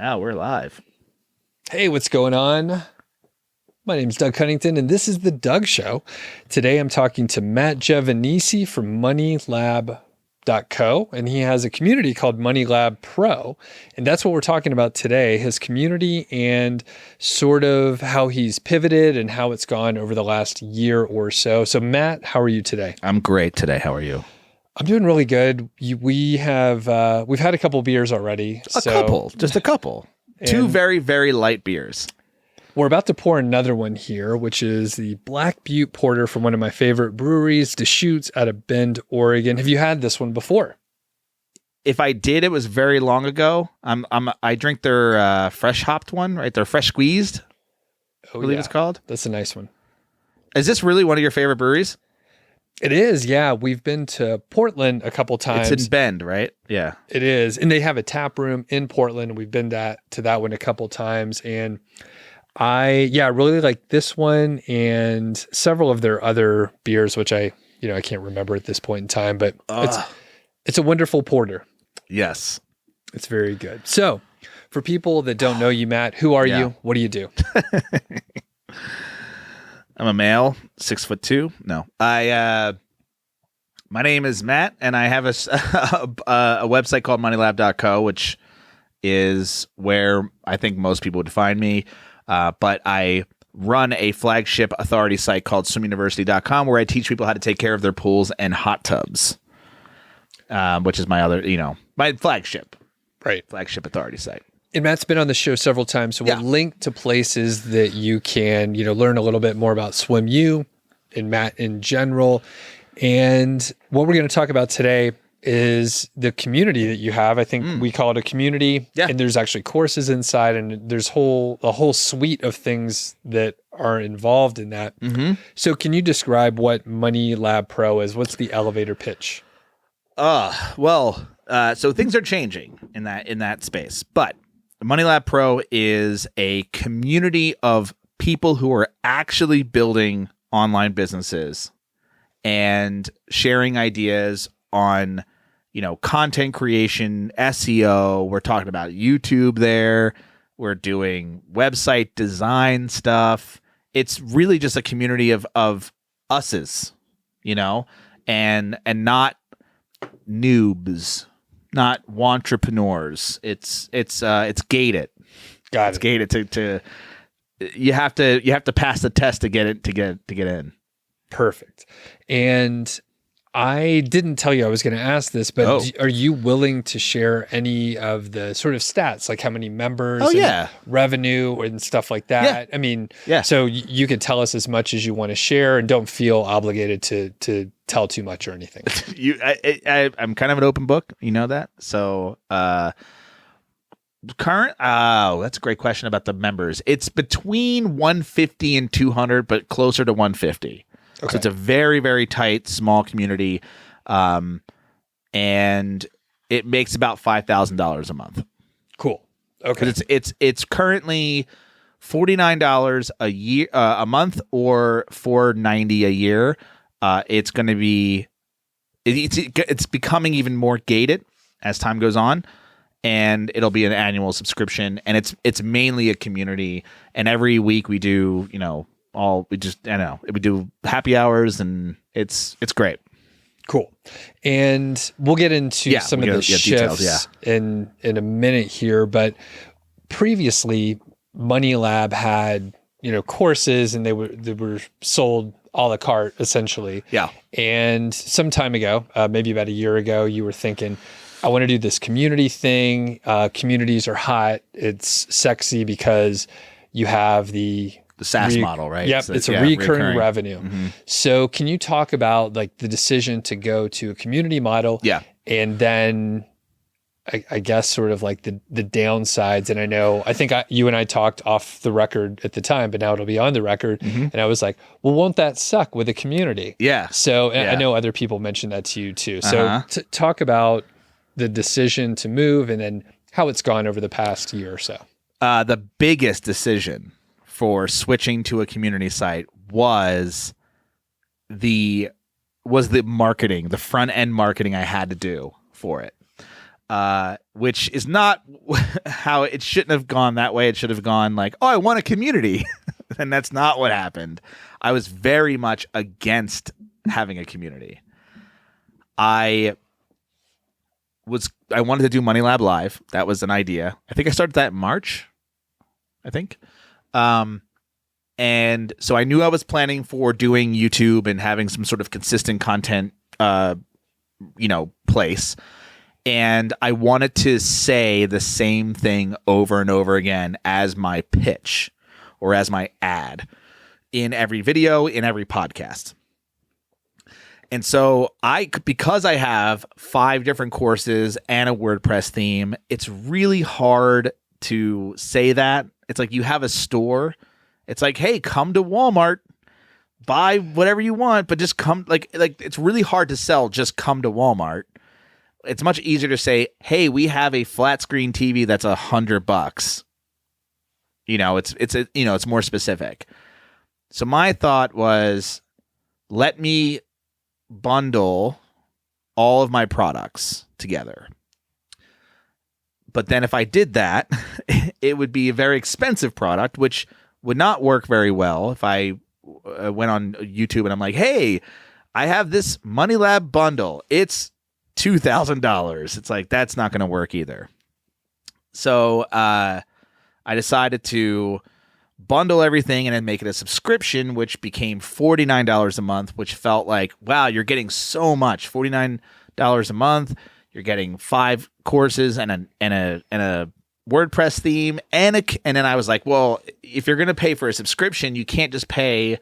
Yeah, we're live. Hey, what's going on? My name is Doug Cunnington, and this is the Doug Show. Today, I'm talking to Matt Giovanisi from MoneyLab.co, and he has a community called MoneyLab Pro, and that's what we're talking about today, his community and sort of how he's pivoted and how it's gone over the last year or so. So, Matt, how are you today? I'm great today. How are you? I'm doing really good. We've had a couple beers already. Just a couple. Two very, very light beers. We're about to pour another one here, which is the Black Butte Porter from one of my favorite breweries, Deschutes, out of Bend, Oregon. Have you had this one before? If I did, it was very long ago. I drink their fresh hopped one, right? Their fresh squeezed. I believe it's called. That's a nice one. Is this really one of your favorite breweries? It is, yeah. We've been to Portland a couple times. It's in Bend, right? Yeah. It is. And they have a tap room in Portland. We've been to that one a couple times. And I really like this one and several of their other beers, which I can't remember at this point in time, but it's a wonderful porter. Yes. It's very good. So for people that don't know you, Matt, who are you? What do you do? I'm a male, 6'2". No, my name is Matt, and I have a website called MoneyLab.co, which is where I think most people would find me. But I run a flagship authority site called SwimUniversity.com, where I teach people how to take care of their pools and hot tubs, which is my other, my flagship authority site. And Matt's been on the show several times, so we'll link to places that you can, learn a little bit more about SwimU and Matt in general. And what we're going to talk about today is the community that you have. I think we call it a community, and there's actually courses inside, and there's a whole suite of things that are involved in that. Mm-hmm. So can you describe what Money Lab Pro is? What's the elevator pitch? So things are changing in that space, but Money Lab Pro is a community of people who are actually building online businesses and sharing ideas on, content creation, SEO. We're talking about YouTube there. We're doing website design stuff. It's really just a community of us's, and not noobs. Not wantrepreneurs. It's gated. It's gated to you have to pass the test to get in. Perfect. And I didn't tell you I was going to ask this, but are you willing to share any of the sort of stats, like how many members, revenue and stuff like that? Yeah. I mean, so you can tell us as much as you want to share, and don't feel obligated to tell too much or anything. I'm kind of an open book, you know that. So current, that's a great question about the members. It's between 150 and 200, but closer to 150. Okay. So it's a very, very tight, small community, and it makes about $5,000 a month. Cool. Okay. Because it's currently $49 a month, or $490 a year. It's going to be it's becoming even more gated as time goes on, and it'll be an annual subscription, and it's mainly a community. And every week we do we do happy hours, and it's great. Cool. And we'll get into some of the shifts details, in a minute here, but previously Money Lab had courses, and they were sold a la carte essentially. Yeah. And some time ago, maybe about a year ago, you were thinking, I want to do this community thing. Communities are hot. It's sexy because you have the SaaS model, right? Yep, it's a recurring revenue. Mm-hmm. So can you talk about like the decision to go to a community model? Yeah. And then I guess sort of like the downsides. And I think you and I talked off the record at the time, but now it'll be on the record. Mm-hmm. And I was like, well, won't that suck with a community? Yeah. So I know other people mentioned that to you too. So talk about the decision to move, and then how it's gone over the past year or so. The biggest decision for switching to a community site was the marketing, the front end marketing I had to do for it. which is not how it shouldn't have gone that way. It should have gone like, oh, I want a community. And that's not what happened. I was very much against having a community. I wanted to do Money Lab Live. That was an idea. I think I started that in March, I think. And so I knew I was planning for doing YouTube and having some sort of consistent content, place. And I wanted to say the same thing over and over again as my pitch or as my ad in every video, in every podcast. And so because I have 5 different courses and a WordPress theme, it's really hard to say that. It's like you have a store. It's like, hey, come to Walmart, buy whatever you want, but just come. Like it's really hard to sell. Just come to Walmart. It's much easier to say, hey, we have a flat screen TV that's $100. It's more specific. So my thought was, let me bundle all of my products together. But then if I did that, it would be a very expensive product, which would not work very well if I went on YouTube and I'm like, hey, I have this Money Lab bundle. It's $2,000. It's like, that's not going to work either. So I decided to bundle everything and then make it a subscription, which became $49 a month, which felt like, wow, you're getting so much. $49 a month. You're getting 5 courses and a WordPress theme. And then I was like, well, if you're going to pay for a subscription, you can't just pay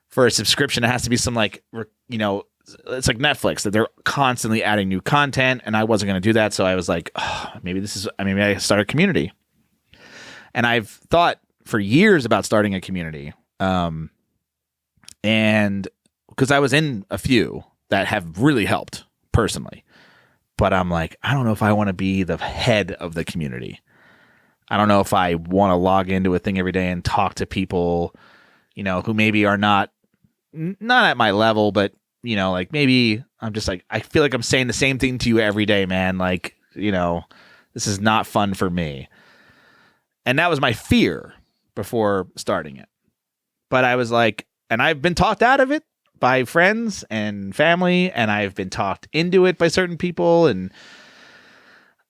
for a subscription. It has to be some it's like Netflix, that they're constantly adding new content. And I wasn't going to do that. So I was like, maybe I start a community. And I've thought for years about starting a community. And because I was in a few that have really helped personally. But I'm like, I don't know if I want to be the head of the community. I don't know if I want to log into a thing every day and talk to people, who maybe are not at my level, but, maybe I'm just like, I feel like I'm saying the same thing to you every day, man. Like, this is not fun for me. And that was my fear before starting it. But I was like, and I've been talked out of it by friends and family, and I've been talked into it by certain people, and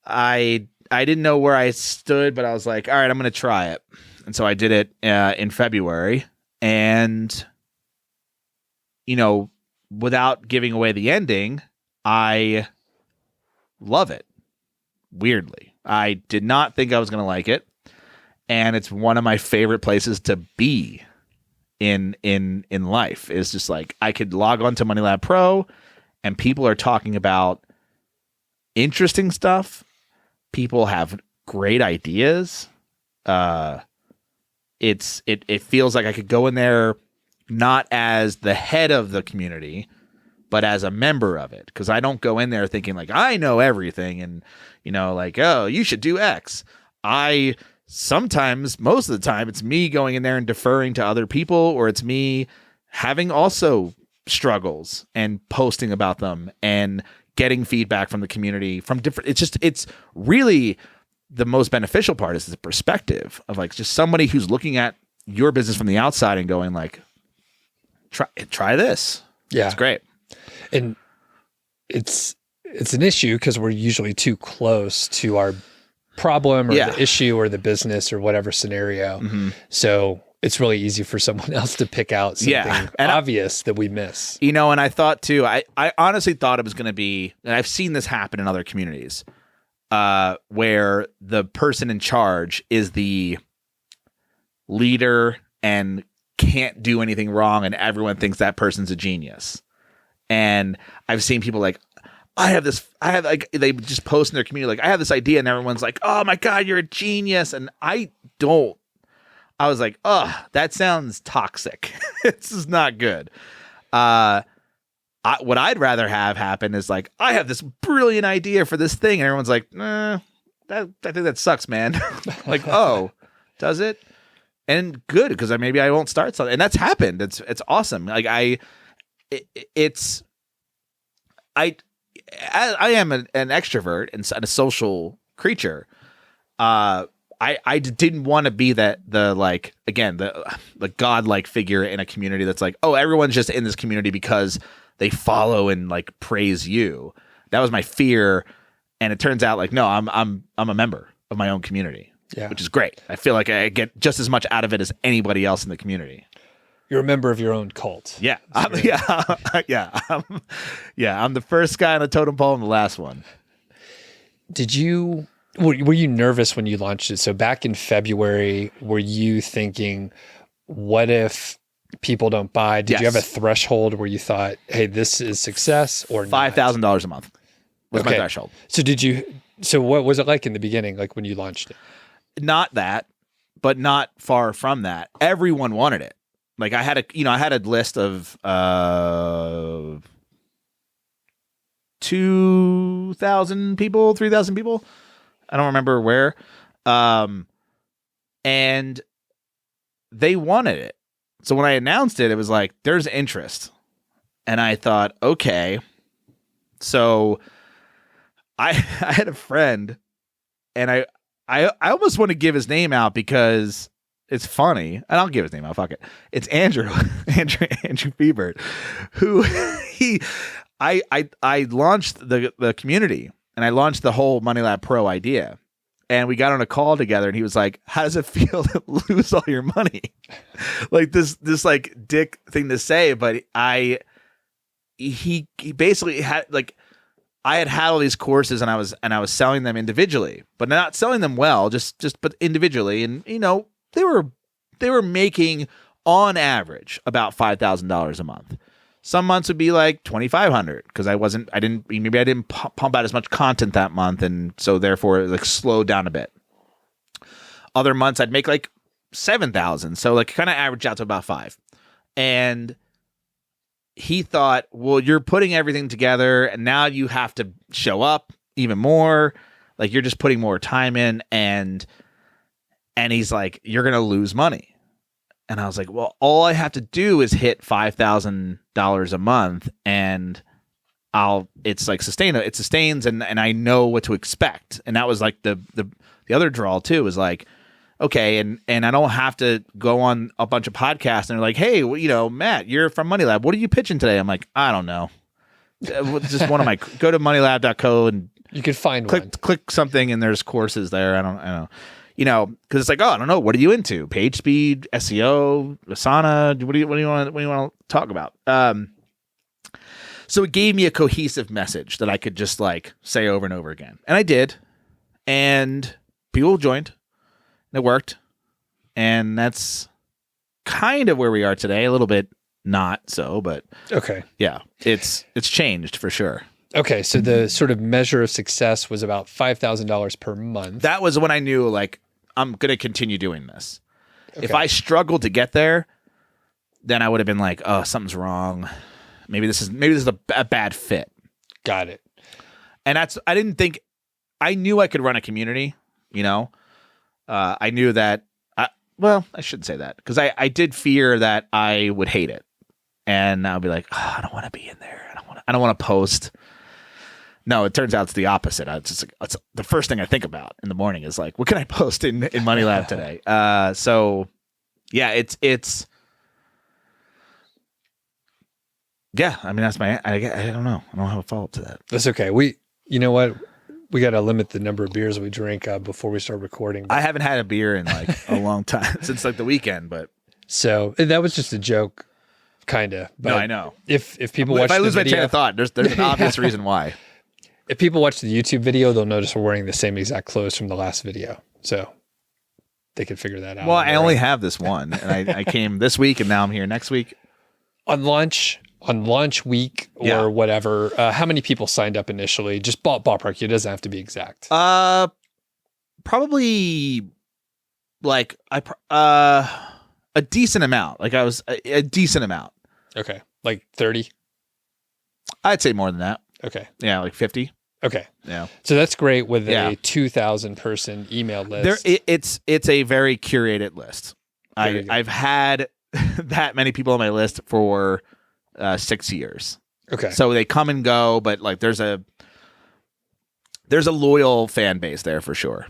I didn't know where I stood, but I was like, all right, I'm going to try it. And so I did it in February, and without giving away the ending, I love it. Weirdly, I did not think I was going to like it, and it's one of my favorite places to be in life. Is just like, I could log on to Money Lab Pro and people are talking about interesting stuff. People have great ideas. It feels like I could go in there not as the head of the community, but as a member of it. Because I don't go in there thinking like, I know everything and, oh, you should do X. Sometimes, most of the time, it's me going in there and deferring to other people, or it's me having also struggles and posting about them and getting feedback from the community from different. It's really the most beneficial part is the perspective of like just somebody who's looking at your business from the outside and going like, try this. Yeah, it's great. And it's an issue because we're usually too close to our problem or the issue or the business or whatever scenario. Mm-hmm. So it's really easy for someone else to pick out something obvious that we miss. And I thought too, I honestly thought it was going to be, and I've seen this happen in other communities, where the person in charge is the leader and can't do anything wrong, and everyone thinks that person's a genius. And I've seen people like, they just post in their community, like, I have this idea, and everyone's like, oh my God, you're a genius. And I was like, oh, that sounds toxic. This is not good. What I'd rather have happen is like, I have this brilliant idea for this thing. And everyone's like, I think that sucks, man. Like, oh, does it? And good, because maybe I won't start something. And that's happened. It's awesome. Like I am an extrovert and a social creature. I didn't want to be the godlike figure in a community that's like, oh, everyone's just in this community because they follow and like praise you. That was my fear, and it turns out like no, I'm a member of my own community, which is great. I feel like I get just as much out of it as anybody else in the community. You're a member of your own cult. Yeah, I'm the first guy on the totem pole and the last one. Were you nervous when you launched it? So back in February, were you thinking, what if people don't buy? Did you have a threshold where you thought, hey, this is success or not? $5,000 a month was my threshold. So what was it like in the beginning, like when you launched it? Not that, but not far from that. Everyone wanted it. Like I had a list of 2,000 people, 3,000 people. I don't remember where. And they wanted it. So when I announced it, it was like, there's interest. And I thought, okay. So I had a friend, and I almost want to give his name out because it's funny. And I'll give his name out. Fuck it. It's Andrew Fiebert, who I launched the community. And I launched the whole Money Lab Pro idea, and we got on a call together, and he was like, how does it feel to lose all your money? Like this like dick thing to say, but he basically had like, I had all these courses, and I was selling them individually, but not selling them well, but individually. And, they were making on average about $5,000 a month. Some months would be like 2,500 because I didn't pump out as much content that month, and so therefore it like slowed down a bit. Other months I'd make like 7,000, so like kind of average out to about 5. And he thought, well, you're putting everything together, and now you have to show up even more. Like you're just putting more time in, and he's like, you're gonna lose money. And I was like, well, all I have to do is hit $5,000 a month, and it's like it sustains, and I know what to expect. And that was like the other draw too, was like, okay, and I don't have to go on a bunch of podcasts and they're like, hey, well, Matt, you're from Money Lab. What are you pitching today? I'm like, I don't know. Just one of my, go to moneylab.co and you could find click something, and there's courses there. I don't know. Because it's like, oh, I don't know. What are you into? Page speed, SEO, Asana. What do you want to talk about? So it gave me a cohesive message that I could just like say over and over again, and I did, and people joined, and it worked, and that's kind of where we are today. A little bit not so, but okay, yeah, it's changed for sure. Okay, so the sort of measure of success was about $5,000 per month. That was when I knew, like, I'm going to continue doing this. Okay. If I struggled to get there, then I would have been like, oh, something's wrong. Maybe this is a bad fit. Got it. And I knew I could run a community, I knew that, I shouldn't say that, because I did fear that I would hate it. And I'll be like, oh, I don't want to be in there. I don't want to post. No, it turns out it's the opposite. It's the first thing I think about in the morning is like, what can I post in Money Lab today? So yeah, it's yeah. I mean, that's I don't know. I don't have a follow up to that. That's okay. You know what? We got to limit the number of beers we drink before we start recording. I haven't had a beer in like a long time, since like the weekend, but so that was just a joke. Kind of. No, I know. If people watch, if I lose my train of thought, there's an obvious reason why. If people watch the YouTube video, they'll notice we're wearing the same exact clothes from the last video, so they can figure that out. Well, I only have this one, and I came this week, and now I'm here next week on launch week or whatever. How many people signed up initially? Just ballpark. It doesn't have to be exact. Probably like a decent amount. Like I was a decent amount. Okay, like 30. I'd say more than that. Okay, yeah, like 50. Okay, yeah. So that's great with a 2,000 person email list. It's a very curated list. I've had that many people on my list for 6 years. Okay, so they come and go, but like there's a there's a loyal fan base there for sure.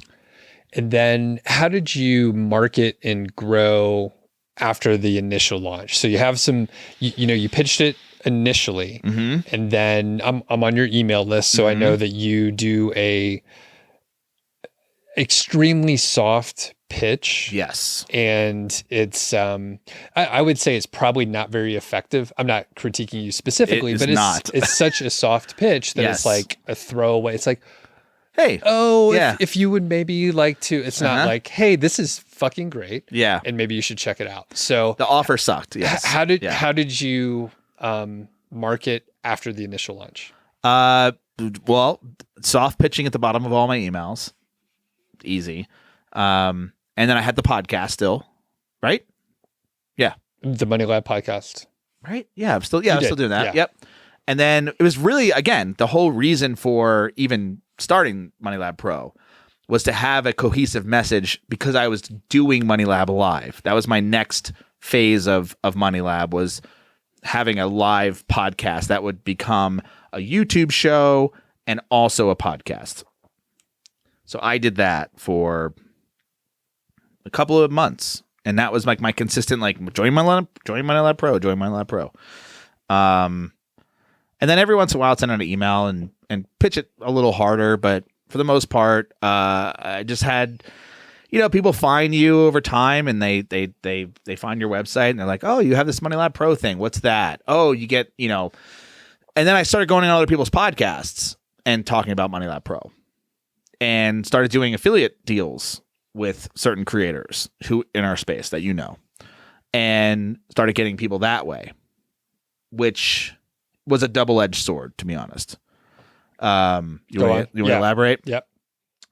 And then how did you market and grow after the initial launch? So you have some, you pitched it initially, and then I'm on your email list. So I know that you do a extremely soft pitch. Yes. And it's, I would say it's probably not very effective. I'm not critiquing you specifically, but it's such a soft pitch that it's like a throwaway. It's like, hey, if you would maybe like to, it's not like, hey, this is fucking great. Yeah. And maybe you should check it out. So the offer sucked. Yes. How did you market after the initial launch? Well, soft pitching at the bottom of all my emails. Easy. And then I had the podcast still, right? Yeah. The Money Lab podcast. Right? Yeah, I'm still doing that. Yeah. Yep. And then it was really, again, the whole reason for even starting Money Lab Pro was to have a cohesive message because I was doing Money Lab live. That was my next phase of Money Lab, was having a live podcast that would become a YouTube show and also a podcast. So I did that for a couple of months, and that was like my consistent, like, join Money Lab Pro. And then every once in a while, I'd send out an email and pitch it a little harder. But for the most part, I just had, people find you over time, and they find your website, and they're like, oh, you have this Money Lab Pro thing. What's that? Oh, you get, and then I started going on other people's podcasts and talking about Money Lab Pro, and started doing affiliate deals with certain creators who in our space that and started getting people that way, which was a double-edged sword, to be honest. You want to elaborate? Yep.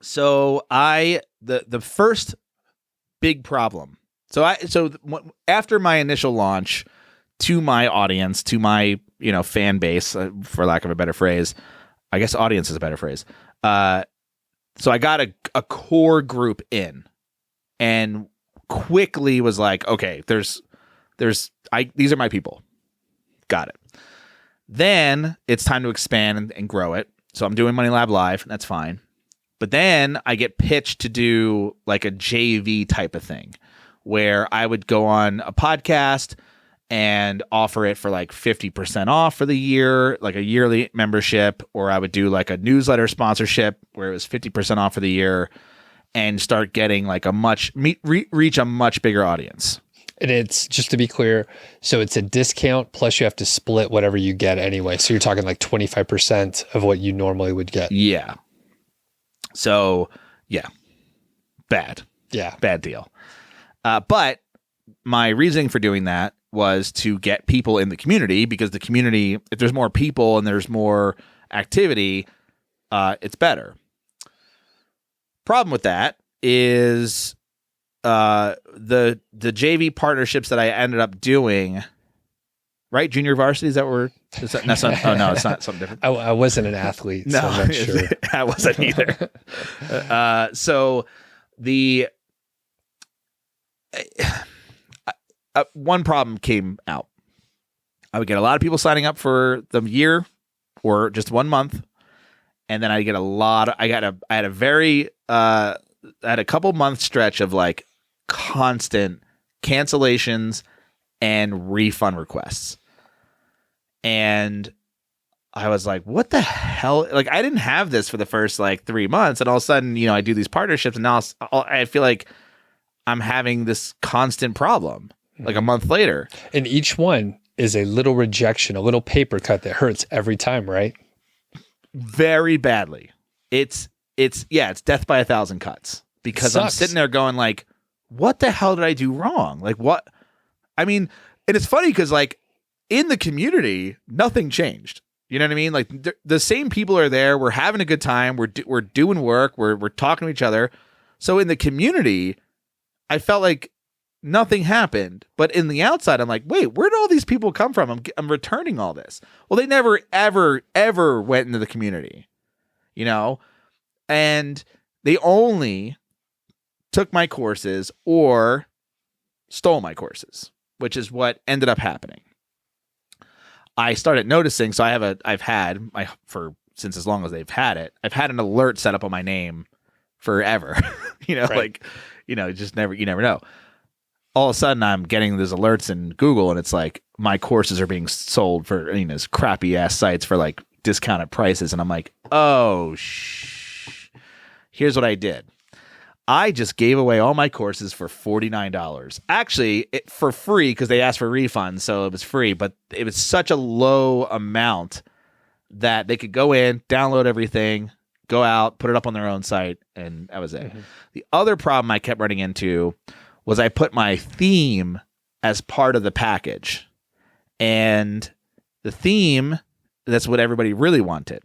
So the first big problem. After my initial launch, to my audience, to my fan base, for lack of a better phrase, I guess audience is a better phrase. So I got a core group in, and quickly was like, okay, these are my people. Got it. Then it's time to expand and grow it. So I'm doing Money Lab Live, and that's fine. But then I get pitched to do like a JV type of thing where I would go on a podcast and offer it for like 50% off for the year, like a yearly membership, or I would do like a newsletter sponsorship where it was 50% off for the year, and start getting like reach a much bigger audience. And it's, just to be clear, so it's a discount plus you have to split whatever you get anyway. So you're talking like 25% of what you normally would get. Yeah. So yeah, bad deal. But my reasoning for doing that was to get people in the community, because the community, if there's more people and there's more activity, it's better. Problem with that is the JV partnerships that I ended up doing, right? Junior varsity, is that where? That's not, oh no, it's not something different. I wasn't an athlete, no, so I'm not sure. I wasn't either. So the one problem came out. I would get a lot of people signing up for the year or just 1 month, and then I get I had a couple month stretch of like constant cancellations and refund requests. And I was like, what the hell? Like, I didn't have this for the first like 3 months, and all of a sudden, I do these partnerships, and now I feel like I'm having this constant problem like a month later. And each one is a little rejection, a little paper cut that hurts every time, right? Very badly. It's death by 1,000 cuts, because I'm sitting there going like, what the hell did I do wrong? Like, what? I mean, and it's funny because like in the community, nothing changed. You know what I mean? Like the same people are there. We're having a good time. We're doing work. We're talking to each other. So in the community, I felt like nothing happened. But in the outside, I'm like, wait, where did all these people come from? I'm returning all this. Well, they never, ever went into the community, and they only took my courses or stole my courses, which is what ended up happening. I started noticing. So I've had for since as long as they've had it. I've had an alert set up on my name forever. Like, you never know. All of a sudden I'm getting those alerts in Google and it's like my courses are being sold for, these crappy ass sites for like discounted prices. And I'm like, oh, here's what I did. I just gave away all my courses for $49. Actually, for free because they asked for refunds, so it was free. But it was such a low amount that they could go in, download everything, go out, put it up on their own site, and that was it. Mm-hmm. The other problem I kept running into was I put my theme as part of the package. And the theme, that's what everybody really wanted.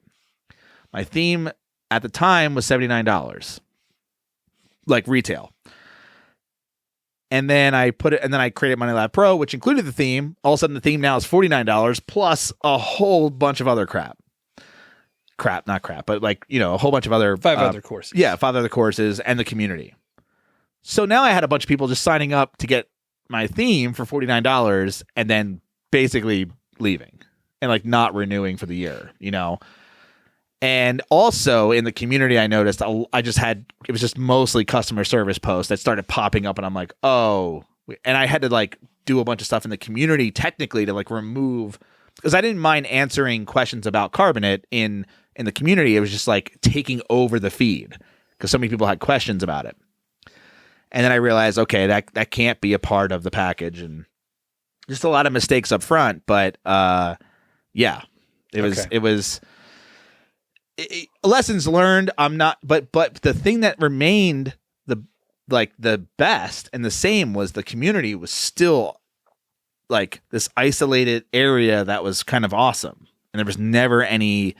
My theme at the time was $79. Like retail. And then I created Money Lab Pro, which included the theme. All of a sudden the theme now is $49 plus a whole bunch of other crap. Not crap, but like, a whole bunch of other 5 other courses. Yeah, 5 other courses and the community. So now I had a bunch of people just signing up to get my theme for $49 and then basically leaving and like not renewing for the year, And also in the community, I noticed it was just mostly customer service posts that started popping up, and I'm like, oh, and I had to like do a bunch of stuff in the community technically to like remove, because I didn't mind answering questions about Carbonate in the community. It was just like taking over the feed because so many people had questions about it. And then I realized, okay, that can't be a part of the package, and just a lot of mistakes up front. But it was. Lessons learned. I'm not, but the thing that remained the best and the same was the community was still like this isolated area that was kind of awesome, and there was never any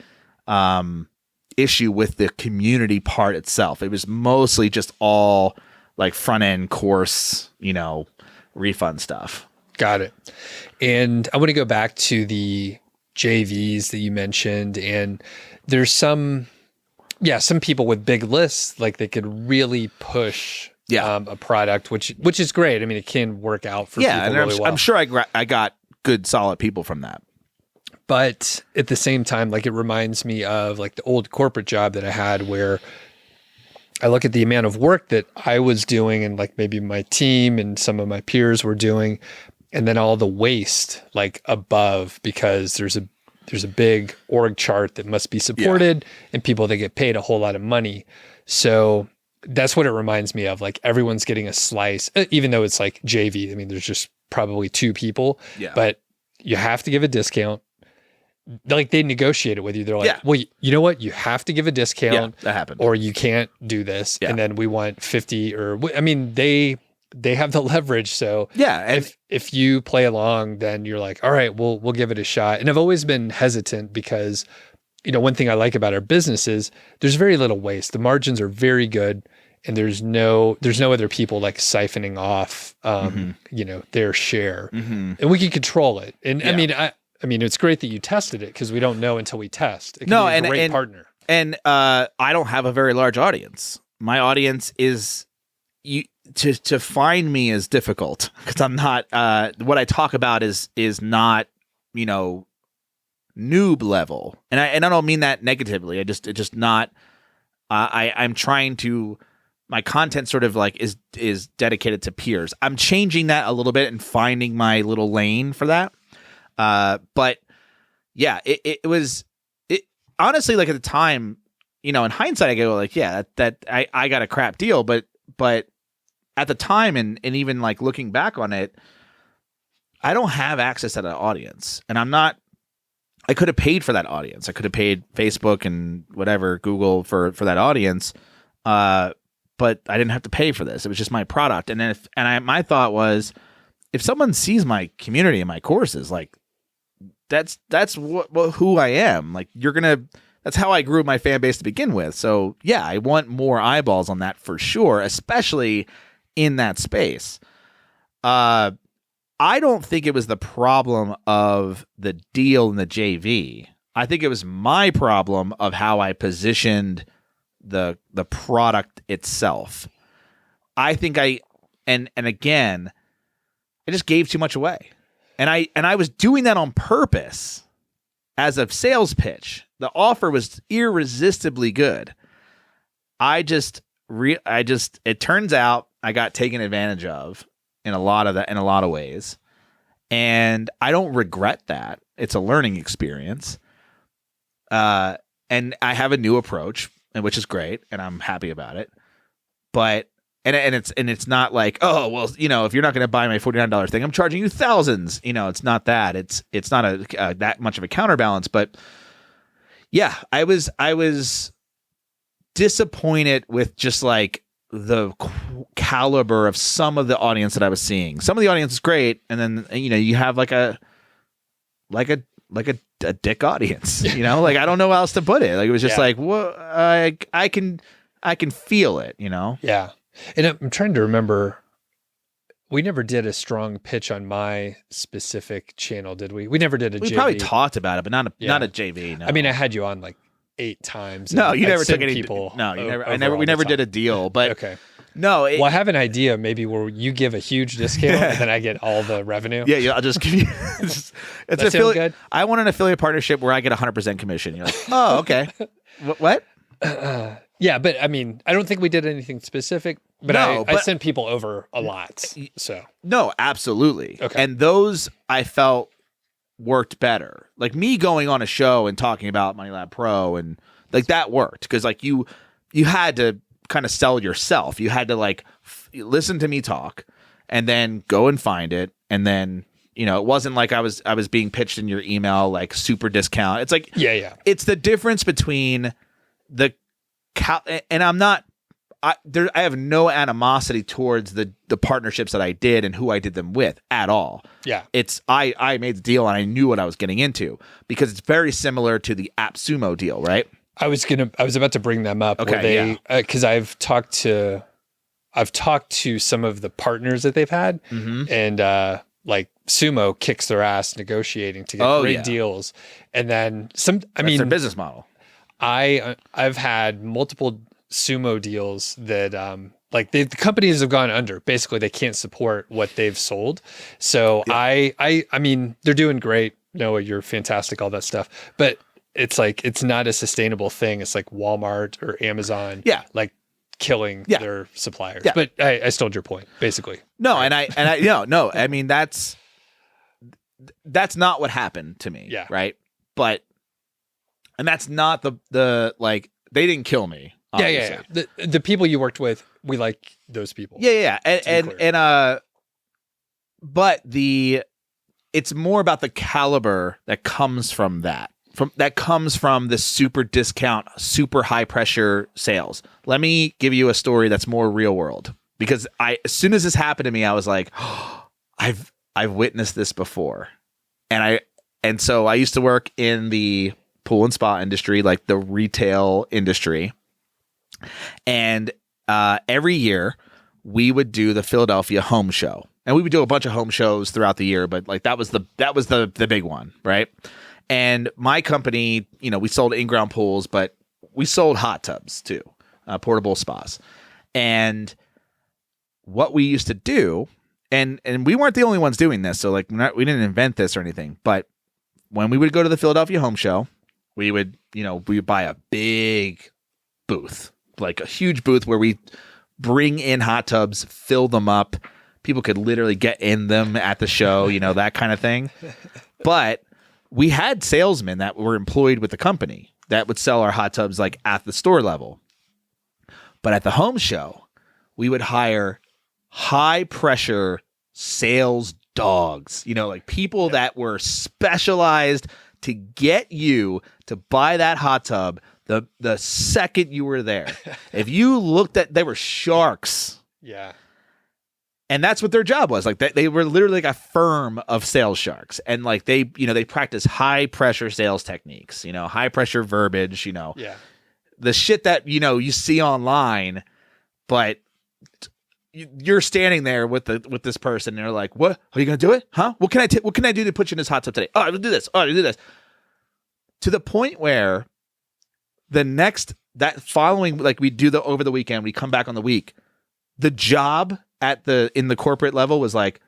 issue with the community part itself. It was mostly just all like front end course, refund stuff. Got it. And I want to go back to the JVs that you mentioned, and there's some people with big lists, like they could really push a product, which is great. I mean, it can work out for people really well. I'm sure I got good, solid people from that. But at the same time, like it reminds me of like the old corporate job that I had where I look at the amount of work that I was doing and like maybe my team and some of my peers were doing, and then all the waste like above, because there's a big org chart that must be supported and people that get paid a whole lot of money. So that's what it reminds me of. Like everyone's getting a slice, even though it's like JV. I mean, there's just probably 2 people, but you have to give a discount. Like they negotiate it with you. They're like, well, you know what? You have to give a discount that happened, or you can't do this. And then we want 50 they have the leverage. So if you play along, then you're like, all right, we'll give it a shot. And I've always been hesitant because, one thing I like about our business is there's very little waste. The margins are very good, and there's no other people like siphoning off, their share, and we can control it. And I mean, it's great that you tested it because we don't know until we test. It can be a great partner. And I don't have a very large audience. My audience is to find me is difficult because I'm not what I talk about is not noob level, and I don't mean that negatively. It's just not. I'm trying to. My content sort of like is dedicated to peers. I'm changing that a little bit and finding my little lane for that. But yeah, it was honestly like at the time, in hindsight, I go like, yeah, that I got a crap deal, but at the time and even like looking back on it, I don't have access to that audience, and I could have paid for that audience. I could have paid Facebook and whatever, Google for that audience. But I didn't have to pay for this. It was just my product. And then my thought was, if someone sees my community and my courses, like that's who I am. Like that's how I grew my fan base to begin with. So yeah, I want more eyeballs on that for sure, especially in that space. I don't think it was the problem of the deal in the JV. I think it was my problem of how I positioned the product itself. I think and again, I just gave too much away. And I was doing that on purpose. as a sales pitch, the offer was irresistibly good. It turns out I got taken advantage of in a lot of ways. And I don't regret that. It's a learning experience. And I have a new approach, which is great, and I'm happy about it. But it's not like, oh, well, if you're not going to buy my $49 thing, I'm charging you thousands. It's not that. It's not a that much of a counterbalance. But yeah, I was disappointed with just like the caliber of some of the audience that I was seeing. Some of the audience is great, and then you have like a dick audience. Like I don't know how else to put it. Like it was just like, well, I can feel it. Yeah. And I'm trying to remember, we never did a strong pitch on my specific channel, did we? We never did a JV. We probably talked about it, but not a JV. No. I mean, I had you on like 8 times. No, you never took any people. No, you never. We never did a deal. But okay. No. Well, I have an idea maybe where you give a huge discount and then I get all the revenue. Yeah. I'll just give you. It's sound good? I want an affiliate partnership where I get 100% commission. You're like, oh, okay. What? Yeah, but I mean, I don't think we did anything specific, but I sent people over a lot. So no, absolutely. Okay. And those I felt worked better. Like me going on a show and talking about Money Lab Pro and like that worked because like you had to kind of sell yourself. You had to like listen to me talk and then go and find it. And then, it wasn't like I was being pitched in your email, like super discount. It's like, yeah. It's the difference between and I have no animosity towards the partnerships that I did and who I did them with at all. Yeah. It's, I made the deal and I knew what I was getting into because it's very similar to the AppSumo deal, right? I was about to bring them up. Okay, because I've talked to some of the partners that they've had, and like Sumo kicks their ass negotiating to get great deals, and then That's their business model. I've had multiple Sumo deals that like the companies have gone under. Basically, they can't support what they've sold. So yeah. I mean, they're doing great. Noah, you're fantastic, all that stuff, but it's like, it's not a sustainable thing. It's like Walmart or Amazon, like killing their suppliers. Yeah. But I stole your point, basically. No, right? and I no. I mean, that's not what happened to me. Yeah. Right. And that's not the like, they didn't kill me. Obviously. Yeah. The people you worked with, we like those people. Yeah. But it's more about the caliber that comes from that. That comes from the super discount, super high pressure sales. Let me give you a story that's more real world, because as soon as this happened to me, I was like, oh, I've witnessed this before. And so I used to work in the pool and spa industry, like the retail industry. And every year we would do the Philadelphia home show, and we would do a bunch of home shows throughout the year, but like that was the big one, right? And my company, we sold in-ground pools, but we sold hot tubs too, portable spas. And what we used to do, and we weren't the only ones doing this, so like we didn't invent this or anything, but when we would go to the Philadelphia home show, we would buy a big booth, like a huge booth where we bring in hot tubs, fill them up. People could literally get in them at the show, that kind of thing. But we had salesmen that were employed with the company that would sell our hot tubs like at the store level. But at the home show, we would hire high pressure sales dogs, like people that were specialized to get you to buy that hot tub the second you were there. If you looked they were sharks. Yeah. And that's what their job was. Like they were literally like a firm of sales sharks. And like they practice high pressure sales techniques, high pressure verbiage, the shit that, you see online, but you're standing there with this person and they're like, what? Are you going to do it? Huh? What can I do to put you in this hot tub today? Oh, I'll do this. Oh, I'll do this. To the point where that following, like we do over the weekend, we come back on the week, the job in the corporate level was like,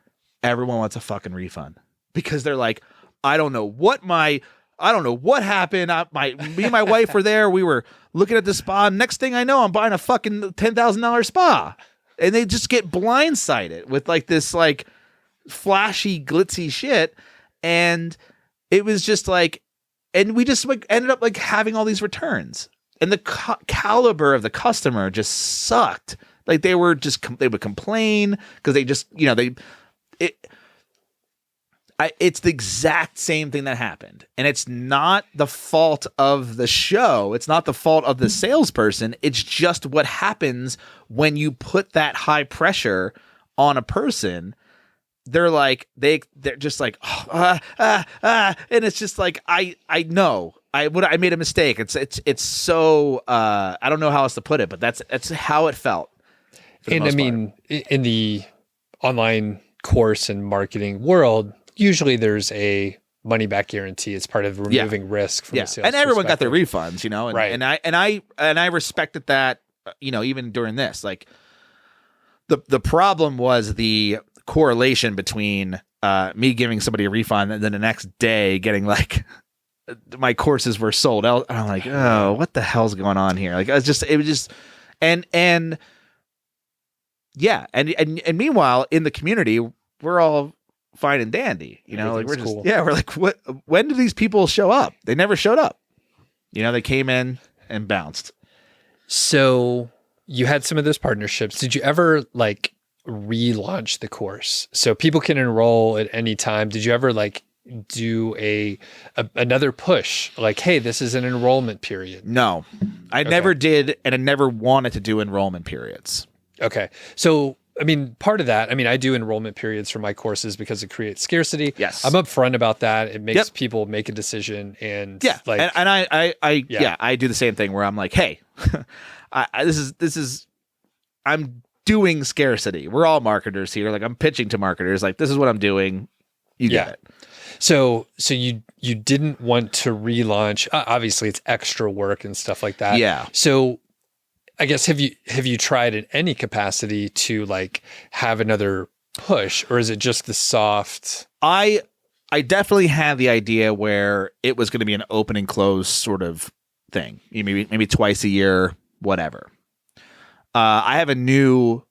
everyone wants a fucking refund, because they're like, I don't know what my I don't know what happened. Me and my wife were there. We were looking at the spa. Next thing I know, I'm buying a fucking $10,000 spa. And they just get blindsided with like this like flashy, glitzy shit. And it was just like, and we just like ended up like having all these returns. And the caliber of the customer just sucked. Like they would complain because they just, it's the exact same thing that happened. And it's not the fault of the show. It's not the fault of the salesperson. It's just what happens when you put that high pressure on a person. They're like, they're just like, and it's just like, I know I made a mistake. It's so, I don't know how else to put it, but that's how it felt. And I mean, in the online course and marketing world, usually there's a money back guarantee as part of removing risk from the sales. And everyone got their refunds, and, right. And I respected that, even during this, like the problem was the correlation between me giving somebody a refund and then the next day getting like my courses were sold out. I'm like, oh, what the hell's going on here? Like it was just, and meanwhile in the community, we're all fine and dandy, like we're just, cool. We're like, what, when did these people show up? They never showed up. They came in and bounced. So you had some of those partnerships. Did you ever like relaunch the course so people can enroll at any time? Did you ever like do another push like, hey, this is an enrollment period? No, I never did. And I never wanted to do enrollment periods. Okay. So, I mean, part of that, I do enrollment periods for my courses because it creates scarcity. Yes. I'm upfront about that. It makes people make a decision and like, and I do the same thing where I'm like, hey, this is, I'm doing scarcity. We're all marketers here. Like I'm pitching to marketers. Like this is what I'm doing. You get it. So you didn't want to relaunch. Obviously, it's extra work and stuff like that. Yeah. So I guess have you tried in any capacity to like have another push, or is it just the soft? I definitely had the idea where it was going to be an open and close sort of thing. Maybe twice a year, whatever. I have a new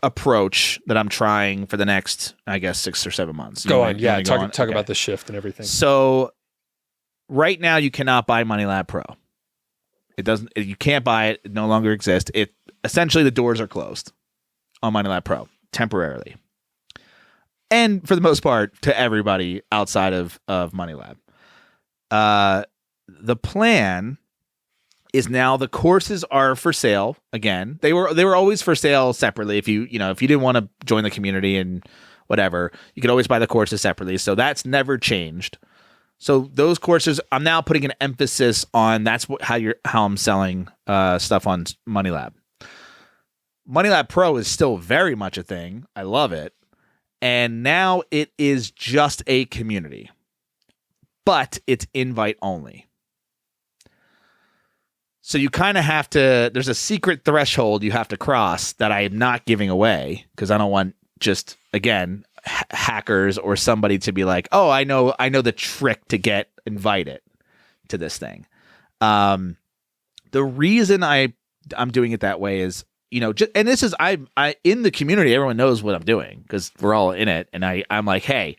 approach that I'm trying for the next, I guess, 6 or 7 months. Go on. Yeah. Talk about the shift and everything. So right now you cannot buy MoneyLab Pro. You can't buy it. It no longer exists. Essentially the doors are closed on MoneyLab Pro temporarily. And for the most part to everybody outside of MoneyLab. The plan is now the courses are for sale again. They were always for sale separately. If you didn't want to join the community and whatever, you could always buy the courses separately. So that's never changed. So those courses, I'm now putting an emphasis on. That's how I'm selling stuff on MoneyLab. MoneyLab Pro is still very much a thing. I love it, and now it is just a community, but it's invite only. So you kind of have to, there's a secret threshold you have to cross that I am not giving away because I don't want just, again, hackers or somebody to be like, oh, I know the trick to get invited to this thing. The reason I'm doing it that way is, and this is, I in the community, everyone knows what I'm doing because we're all in it. And I'm like, hey,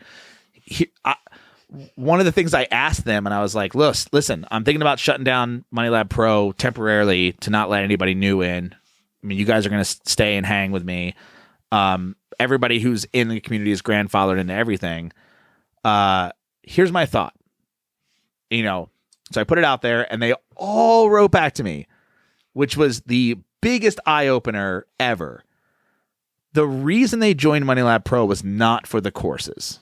one of the things I asked them, and I was like, listen, I'm thinking about shutting down MoneyLab Pro temporarily to not let anybody new in. I mean, you guys are going to stay and hang with me. Everybody who's in the community is grandfathered into everything. Here's my thought. So I put it out there, and they all wrote back to me, which was the biggest eye-opener ever. The reason they joined MoneyLab Pro was not for the courses.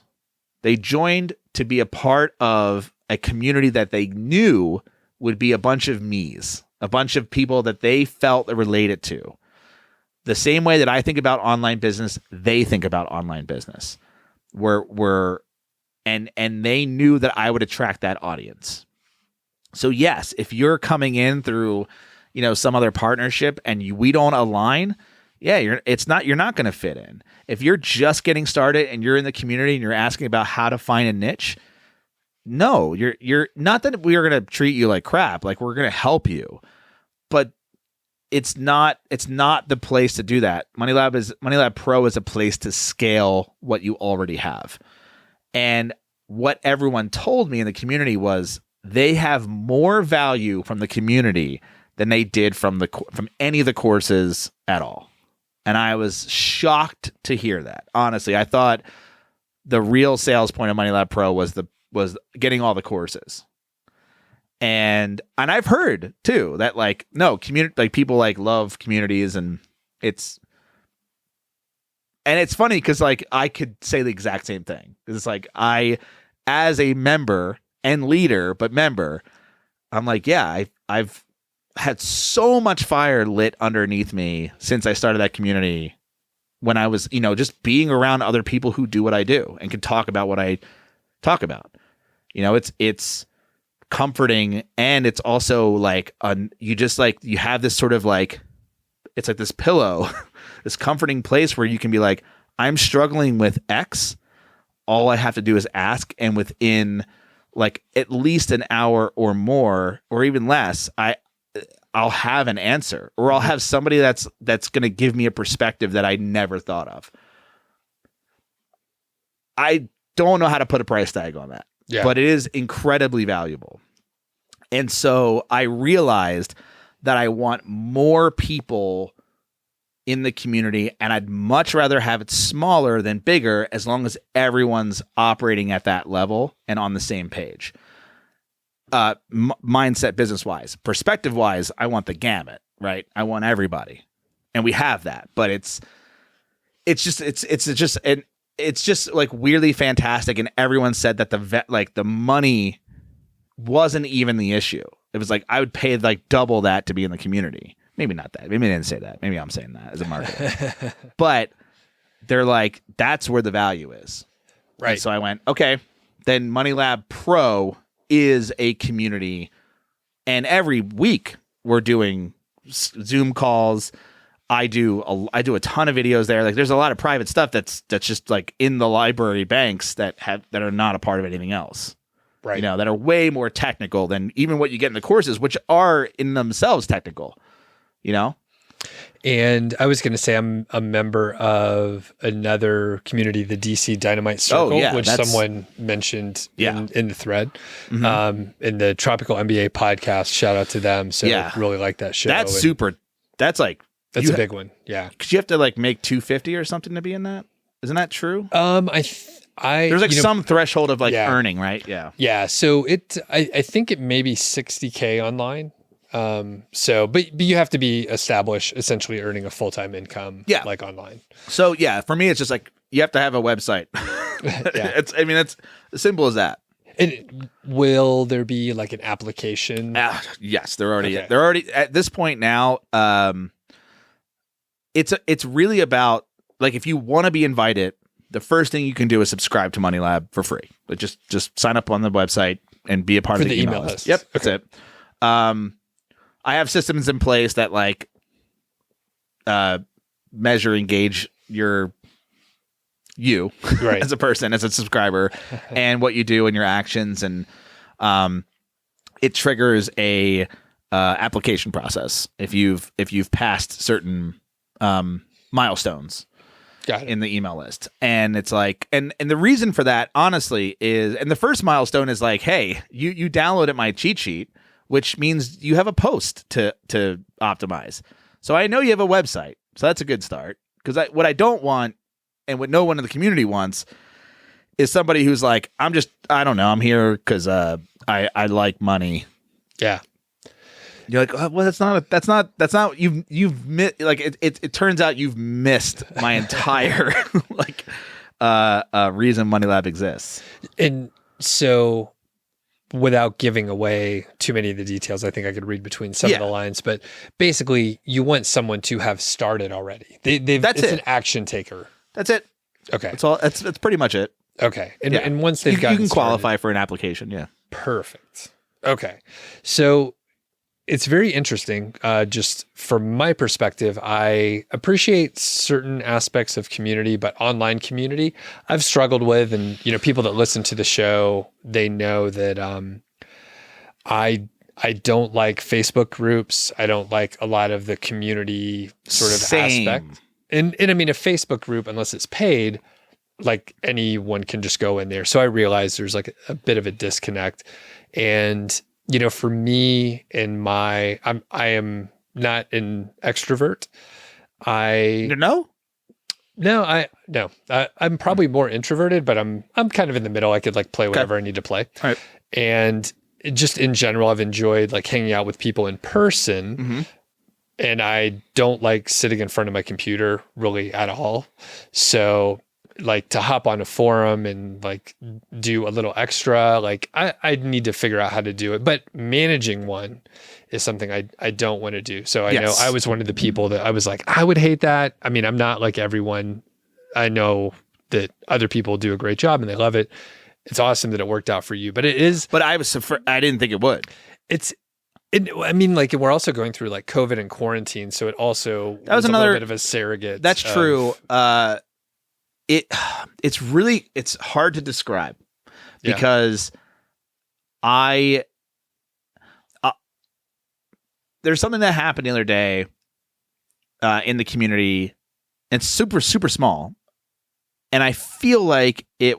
They joined to be a part of a community that they knew would be a bunch of me's, a bunch of people that they felt related to. The same way that I think about online business, they think about online business. And they knew that I would attract that audience. So yes, if you're coming in through, some other partnership and we don't align, you're not going to fit in. If you're just getting started and you're in the community and you're asking about how to find a niche, no, you're not that we are going to treat you like crap. Like, we're going to help you, but it's not the place to do that. MoneyLab Pro is a place to scale what you already have. And what everyone told me in the community was they have more value from the community than they did from any of the courses at all. And I was shocked to hear that. Honestly, I thought the real sales point of MoneyLab Pro was getting all the courses. And I've heard too that like, no, community, like people like love communities, and it's funny because like I could say the exact same thing. It's like as a member and leader, but member, I'm like, yeah, I've had so much fire lit underneath me since I started that community, when I was, just being around other people who do what I do and can talk about what I talk about. It's comforting, and it's also like you have this sort of like, it's like this pillow, this comforting place where you can be like, I'm struggling with X. All I have to do is ask, and within like at least an hour or more, or even less, I'll have an answer, or I'll have somebody that's going to give me a perspective that I never thought of. I don't know how to put a price tag on that, but it is incredibly valuable. And so I realized that I want more people in the community, and I'd much rather have it smaller than bigger, as long as everyone's operating at that level and on the same page. Mindset, business wise, perspective wise, I want the gamut, right? I want everybody, and we have that, but it's just like weirdly fantastic. And everyone said that the money wasn't even the issue. It was like, I would pay like double that to be in the community. Maybe not that. Maybe they didn't say that. Maybe I'm saying that as a marketer. But they're like, that's where the value is. Right. And so I went, okay, then MoneyLab Pro is a community. And every week we're doing Zoom calls. I do a ton of videos there. Like, there's a lot of private stuff that's just like in the library banks that are not a part of anything else. Right. That are way more technical than even what you get in the courses, which are in themselves technical. And I was going to say, I'm a member of another community, the DC Dynamite Circle, which someone mentioned in the thread, in the Tropical MBA podcast. Shout out to them. So really like that show. That's super. That's a big one. Yeah. Cause you have to like make 250 or something to be in that. Isn't that true? There's like some threshold of like earning, right? Yeah. Yeah. So I think it may be 60K online. But you have to be established, essentially earning a full-time income, like online. So for me, it's just like, you have to have a website. It's as simple as that. And will there be like an application? Yes, they're already at this point now. It's really about, like, if you want to be invited, the first thing you can do is subscribe to MoneyLab for free. Like, just sign up on the website and be a part of the email list. Yep, that's it. I have systems in place that like measure, engage you as a person, as a subscriber, and what you do and your actions, and it triggers a application process if you've passed certain milestones in the email list. And it's like, and the reason for that, honestly, is, and the first milestone is like, hey, you downloaded my cheat sheet, which means you have a post to optimize. So I know you have a website. So that's a good start. Because what I don't want, and what no one in the community wants, is somebody who's like, I don't know, I'm here because I like money. Yeah. You're like, well, that's not you've missed, like, it turns out you've missed my entire like reason MoneyLab exists. And so, without giving away too many of the details, I think I could read between some of the lines, but basically you want someone to have started already. It's an action taker. That's it. Okay. That's pretty much it. Okay. And once they've gotten you can qualify for an application. Yeah. Perfect. Okay. So it's very interesting. Just from my perspective, I appreciate certain aspects of community, but online community I've struggled with. And, people that listen to the show, they know that I don't like Facebook groups. I don't like a lot of the community sort of aspect. And I mean, a Facebook group, unless it's paid, like anyone can just go in there. So I realize there's like a bit of a disconnect. And for me, I am not an extrovert. I'm probably more introverted, but I'm kind of in the middle. I could like play whatever I need to play. All right. And just in general, I've enjoyed like hanging out with people in person. Mm-hmm. And I don't like sitting in front of my computer really at all. So like to hop on a forum and like do a little extra, like I need to figure out how to do it. But managing one is something I don't want to do. So I know I was one of the people that I was like, I would hate that. I mean, I'm not like everyone. I know that other people do a great job and they love it. It's awesome that it worked out for you, but it is. But I didn't think it would. I mean, like we're also going through like COVID and quarantine, so it also was a little bit of a surrogate. That's true. It's hard to describe because there's something that happened the other day in the community. It's super, super small. And I feel like it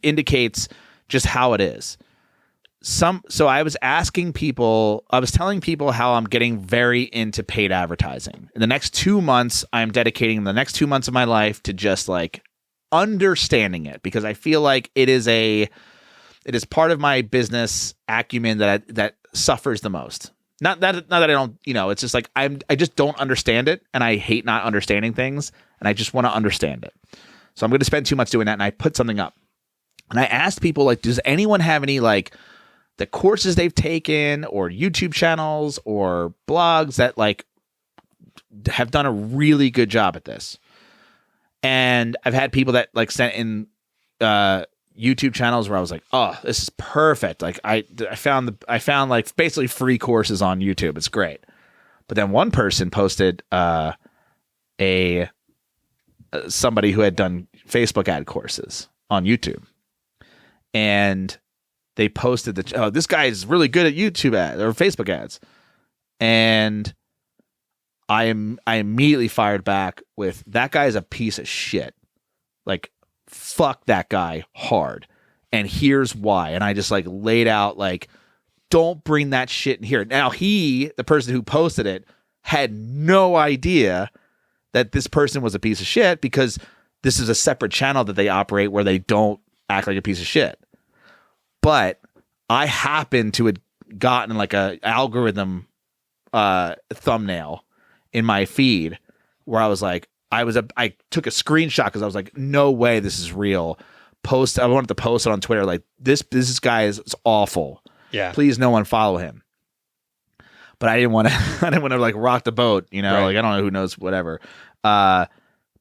indicates just how it is. So I was telling people how I'm getting very into paid advertising. In the next 2 months, I'm dedicating the next 2 months of my life to just like understanding it, because I feel like it is part of my business acumen that suffers the most. Not that I don't, it's just like I just don't understand it, and I hate not understanding things, and I just want to understand it. So I'm going to spend 2 months doing that, and I put something up. And I asked people, like, does anyone have any like the courses they've taken or YouTube channels or blogs that like have done a really good job at this? And I've had people that like sent in YouTube channels where I was like, oh, this is perfect. Like I found like basically free courses on YouTube. It's great. But then one person posted somebody who had done Facebook ad courses on YouTube, and they posted this guy is really good at YouTube ads or Facebook ads. And I immediately fired back with, that guy is a piece of shit. Like, fuck that guy hard. And here's why. And I just like laid out like, don't bring that shit in here. Now the person who posted it, had no idea that this person was a piece of shit, because this is a separate channel that they operate where they don't act like a piece of shit. But I happened to have gotten like a algorithm thumbnail in my feed where I was like, I took a screenshot because I was like, no way this is real. I wanted to post it on Twitter like, this guy is awful. Yeah. Please no one follow him. But I didn't want to like rock the boat, right. Like I don't know, who knows, whatever. But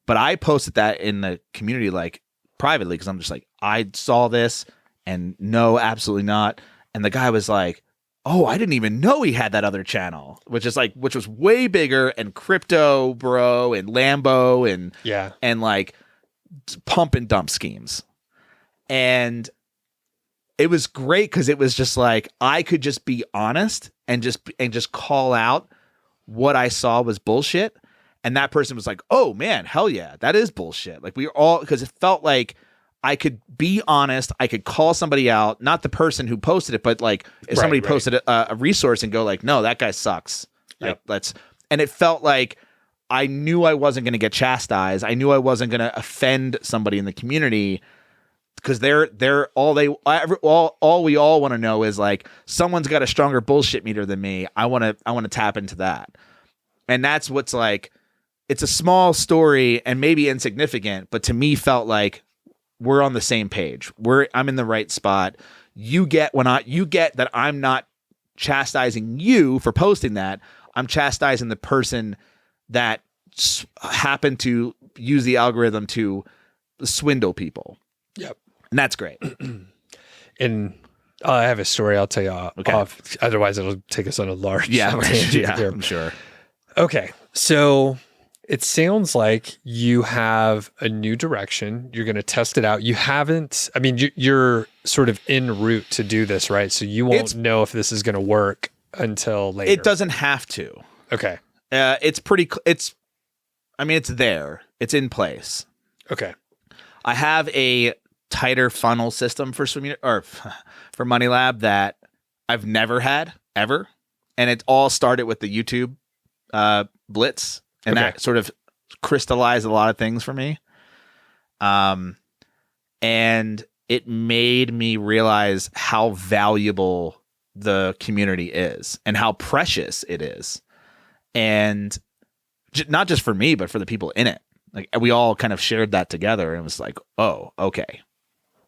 I posted that in the community like privately, because I'm just like, I saw this. And no, absolutely not. And the guy was like, oh, I didn't even know he had that other channel, which was way bigger, and crypto, bro, and Lambo, and like pump and dump schemes. And it was great because it was just like, I could just be honest and just call out what I saw was bullshit. And that person was like, oh man, hell yeah, that is bullshit. Like we were all, because it felt like I could be honest. I could call somebody out, not the person who posted it, but like if somebody posted a resource and go like, no, that guy sucks. Like, and it felt like I knew I wasn't going to get chastised. I knew I wasn't going to offend somebody in the community, because all we all want to know is like, someone's got a stronger bullshit meter than me. I want to tap into that. And that's what's like, it's a small story and maybe insignificant, but to me felt like, we're on the same page. I'm in the right spot. You get that I'm not chastising you for posting that. I'm chastising the person that happened to use the algorithm to swindle people. Yep. And that's great. And I have a story. I'll tell you off. Otherwise, it'll take us on a large tangent here. I'm sure. Okay. So it sounds like you have a new direction. You're going to test it out. You haven't, I mean, you're sort of en route to do this, right? So you won't know if this is going to work until later. It doesn't have to. Okay. It's there. It's in place. Okay. I have a tighter funnel system for for Money Lab that I've never had ever. And it all started with the YouTube blitz. And that sort of crystallized a lot of things for me. And it made me realize how valuable the community is and how precious it is. And not just for me, but for the people in it. Like we all kind of shared that together and it was like, oh, okay.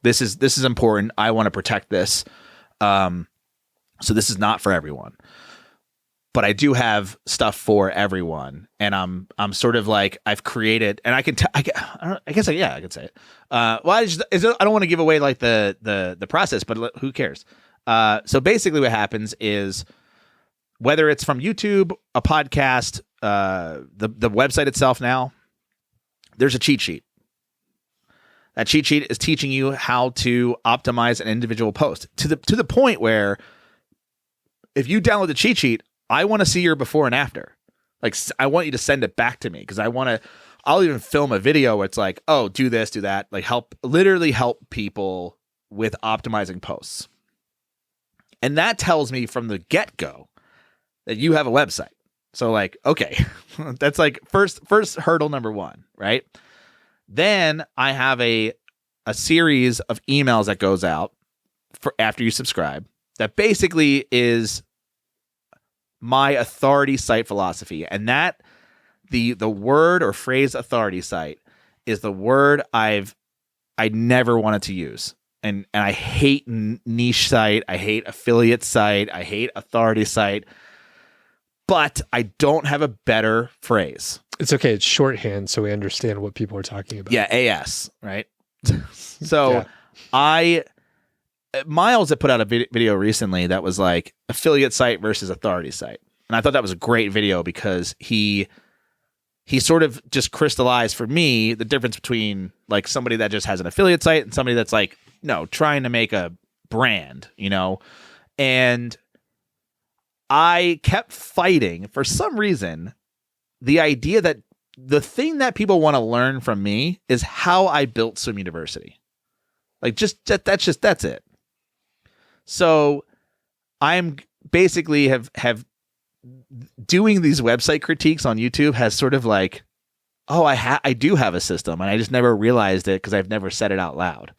This is important. I want to protect this. So this is not for everyone. But I do have stuff for everyone, and I'm sort of like I've created, and I can I guess I can say it. Well, I don't want to give away like the process, but who cares? So basically, what happens is whether it's from YouTube, a podcast, the website itself. Now, there's a cheat sheet. That cheat sheet is teaching you how to optimize an individual post to the point where if you download the cheat sheet, I want to see your before and after. Like, I want you to send it back to me because I'll even film a video where it's like, oh, do this, do that. Like literally help people with optimizing posts. And that tells me from the get-go that you have a website. So like, okay, that's like first hurdle number one, right? Then I have a series of emails that goes out for after you subscribe that basically is my authority site philosophy. And that the word or phrase authority site is the word I never wanted to use. And I hate niche site. I hate affiliate site. I hate authority site. But I don't have a better phrase. It's okay. It's shorthand, so we understand what people are talking about. Yeah, AS, right? So yeah. Miles had put out a video recently that was like affiliate site versus authority site. And I thought that was a great video because he sort of just crystallized for me the difference between like somebody that just has an affiliate site and somebody that's like, no, trying to make a brand, and I kept fighting for some reason the idea that the thing that people want to learn from me is how I built Swim University. Like that's it. So I'm basically have doing these website critiques on YouTube has sort of like, oh, I do have a system and I just never realized it because I've never said it out loud.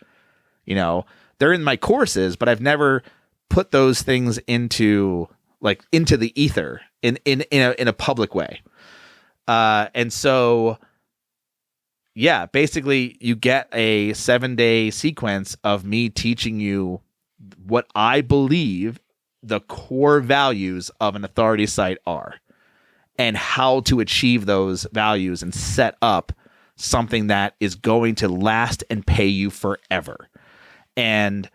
They're in my courses, but I've never put those things into the ether in a public way. And so, yeah, basically you get a 7-day sequence of me teaching you what I believe the core values of an authority site are and how to achieve those values and set up something that is going to last and pay you forever. And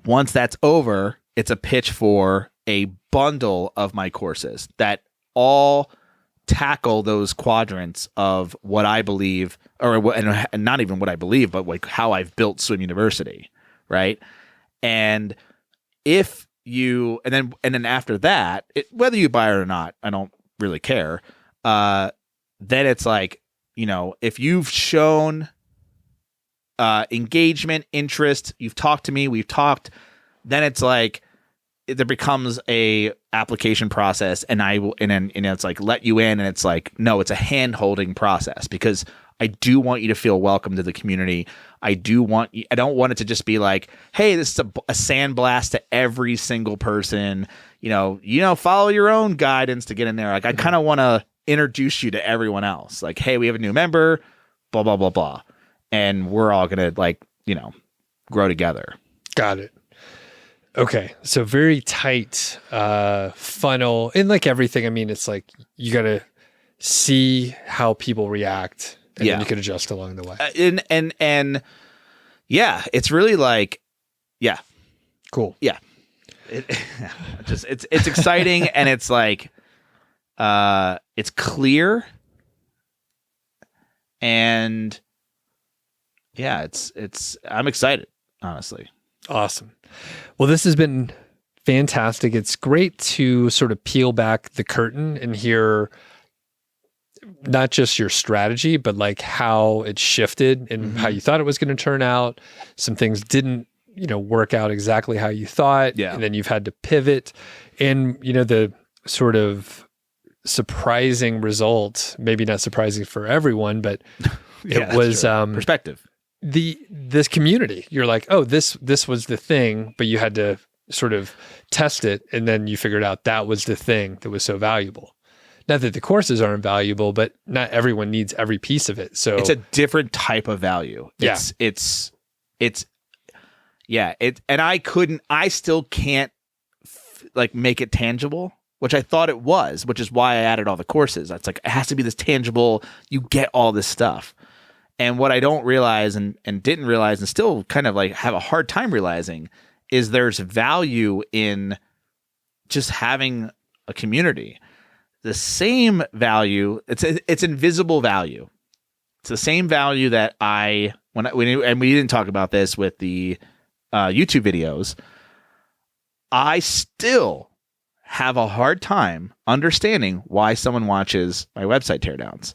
once that's over, it's a pitch for a bundle of my courses that all tackle those quadrants of what I believe, and not even what I believe, but like how I've built Swim University, right? And if you, and then after that, whether you buy it or not, I don't really care. Then it's like, if you've shown engagement, interest, you've talked to me, we've talked, then it's like there becomes a application process, and it's like let you in, and it's like no, it's a hand holding process because I do want you to feel welcome to the community. I don't want it to just be like, hey, this is a sandblast to every single person. Follow your own guidance to get in there. Like I kind of want to introduce you to everyone else. Like, hey, we have a new member, blah blah blah blah, and we're all gonna grow together. Got it. Okay, so very tight funnel, and like everything, I mean, it's like you got to see how people react, and then you can adjust along the way. And yeah, it's really like, yeah, Cool. Yeah. It's exciting, and it's like, it's clear, and yeah, I'm excited, honestly. Awesome. Well, this has been fantastic. It's great to sort of peel back the curtain and hear not just your strategy, but like how it shifted and how you thought it was going to turn out. Some things didn't, work out exactly how you thought. Yeah. And then you've had to pivot. And, the sort of surprising result, maybe not surprising for everyone, but it was perspective. This community. You're like, oh, this was the thing, but you had to sort of test it, and then you figured out that was the thing that was so valuable. Not that the courses aren't valuable, but not everyone needs every piece of it. So it's a different type of value. I still can't make it tangible, which I thought it was, which is why I added all the courses. It's like, it has to be this tangible, you get all this stuff. And what I don't realize and didn't realize and still kind of have a hard time realizing is there's value in just having a community. The same value, it's invisible value. It's the same value that and we didn't talk about this with the YouTube videos. I still have a hard time understanding why someone watches my website teardowns.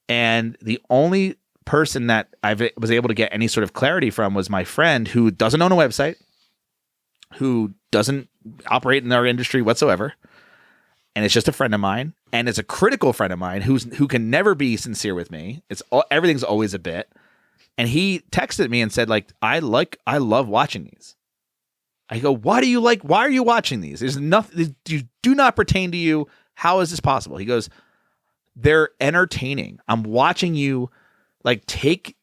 And the only person that I was able to get any sort of clarity from was my friend who doesn't own a website, who doesn't operate in our industry whatsoever. And it's just a friend of mine, and it's a critical friend of mine who can never be sincere with me. Everything's always a bit. And he texted me and said, I love watching these. I go, why are you watching these? There's nothing, you do not pertain to you. How is this possible? He goes, they're entertaining. I'm watching you take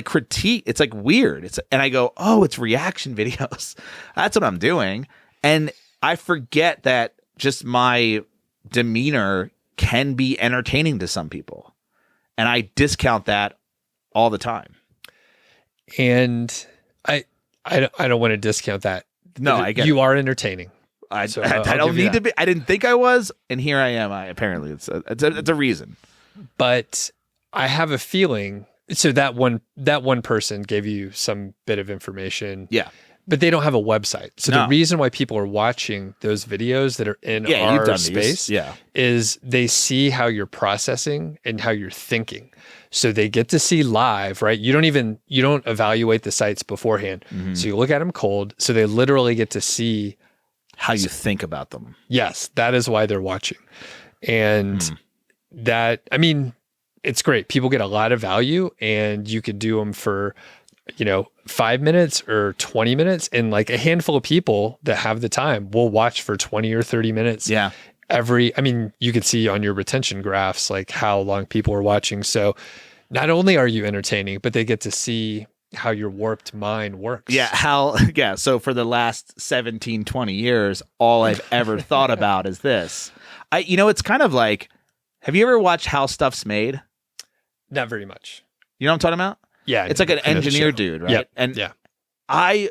critique. It's weird. And I go, oh, it's reaction videos. That's what I'm doing. And I forget that just my demeanor can be entertaining to some people. And I discount that all the time. And I don't want to discount that. No, I get you are entertaining. I don't need to be. I didn't think I was, and here I am. Apparently, it's a reason. But I have a feeling. So that one person gave you some bit of information. Yeah. But they don't have a website. So the reason why people are watching those videos that are in our space is they see how you're processing and how you're thinking. So they get to see live, right? You don't evaluate the sites beforehand. Mm-hmm. So you look at them cold. So they literally get to see how you think about them. Yes, that is why they're watching. And it's great. People get a lot of value, and you could do them for 5 minutes or 20 minutes, and a handful of people that have the time will watch for 20 or 30 minutes. Yeah. You could see on your retention graphs, how long people are watching. So not only are you entertaining, but they get to see how your warped mind works. Yeah. So for the last 17, 20 years, all I've ever thought about is this. It's kind of have you ever watched How Stuff's Made? Not very much. You know what I'm talking about? Yeah. It's like an engineer dude, right? Yep. And yeah. I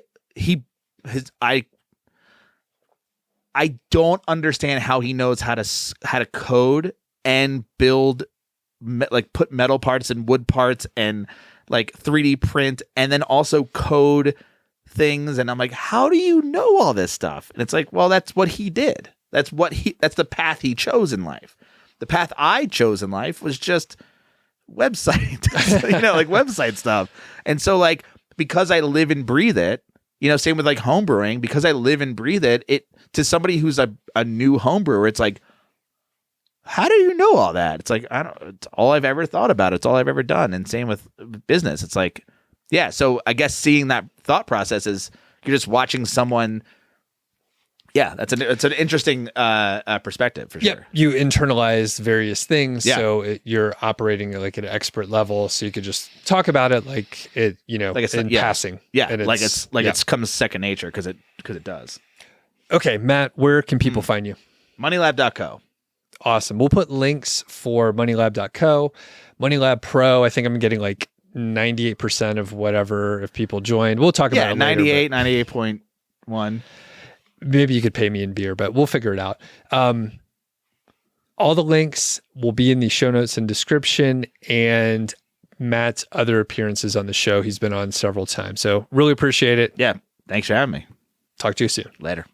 don't understand how he knows how to code and build, put metal parts and wood parts and 3D print, and then also code things. And I'm like, how do you know all this stuff? And it's well, that's what he did. That's the path he chose in life. The path I chose in life was just website, website stuff. And so because I live and breathe it, same with homebrewing, because I live and breathe it to somebody who's a new homebrewer, it's how do you know all that? It's it's all I've ever thought about. It's all I've ever done. And same with business. It's yeah. So I guess seeing that thought process is you're just watching someone. Yeah, it's an interesting perspective for sure. Yep. You internalize various things, so you're operating at an expert level. So you could just talk about it in passing. Yeah, and it comes second nature because it does. Okay, Matt, where can people find you? Moneylab.co. Awesome. We'll put links for Moneylab.co, Moneylab Pro. I think I'm getting 98% of whatever if people join. We'll talk about it later. 98 point. one. Maybe you could pay me in beer, but we'll figure it out. All the links will be in the show notes and description, and Matt's other appearances on the show. He's been on several times. So really appreciate it. Yeah. Thanks for having me. Talk to you soon. Later.